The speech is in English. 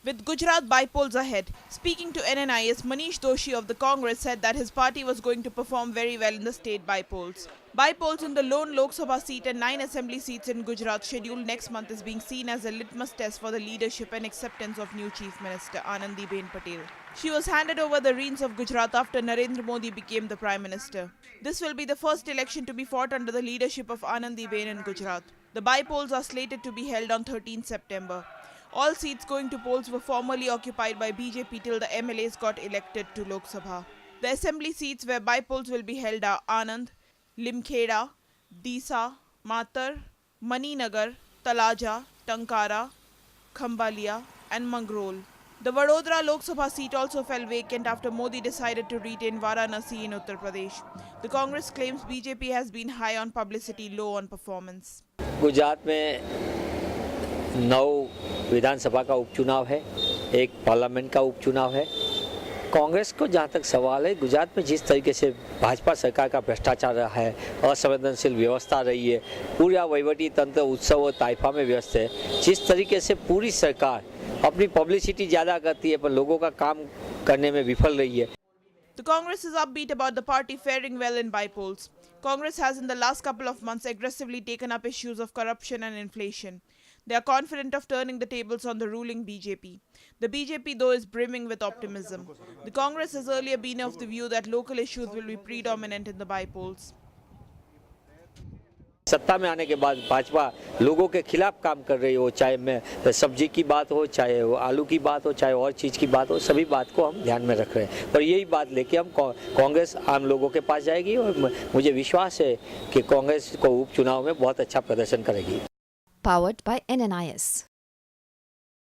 With Gujarat by-polls ahead, speaking to NNIS, Manish Doshi of the Congress said that his party was going to perform very well in the state by-polls. By-polls in the lone Lok Sabha seat and 9 assembly seats in Gujarat scheduled next month is being seen as a litmus test for the leadership and acceptance of new Chief Minister Anandiben Patel. She was handed over the reins of Gujarat after Narendra Modi became the Prime Minister. This will be the first election to be fought under the leadership of Anandiben in Gujarat. The by-polls are slated to be held on 13 September. All seats going to polls were formerly occupied by BJP till the MLAs got elected to Lok Sabha. The assembly seats where by-polls will be held are Anand, Limkheda, Disa, Matar, Maninagar, Talaja, Tankara, Khambaliya and Mangrol. The Vadodara Lok Sabha seat also fell vacant after Modi decided to retain Varanasi in Uttar Pradesh. The Congress claims BJP has been high on publicity, low on performance. Gujarat में 9 विधानसभा का उपचुनाव है, एक parliament का उपचुनाव है। कांग्रेस को जहाँ तक सवाल है, गुजरात में जिस तरीके से भाजपा सरकार का भ्रष्टाचार रहा है, असंवेदनशील व्यवस्था रही है, पूरा वहीवटी तंत्र उत्सव और ताइफा में व्यस्त है, जिस तरीके से पूरी सरकार अपनी पब्लिसिटी ज़्यादा करती है पर लोगों का काम करने में विफल रही है। The Congress is upbeat about the party faring well in by-polls. Congress has in the last couple of months aggressively taken up issues of corruption and inflation. They are confident of turning the tables on the ruling BJP. The BJP, though, is brimming with optimism. The Congress has earlier been of the view that local issues will be predominant in the by-polls. सत्ता में आने के बाद भाजपा लोगों के खिलाफ काम कर रही हो, चाहे मैं सब्जी की बात हो, चाहे वो आलू की बात हो, चाहे और चीज़ की बात हो, सभी बात को हम ध्यान में रख रहे हैं। पर यही बात लेके हम कांग्रेस आम लोगों के पास जाएगी और मुझे विश्वास है कि कांग्रेस को उपचुनाव में बहुत अच्छा प्रदर्शन करेगी। Powered by NNIS.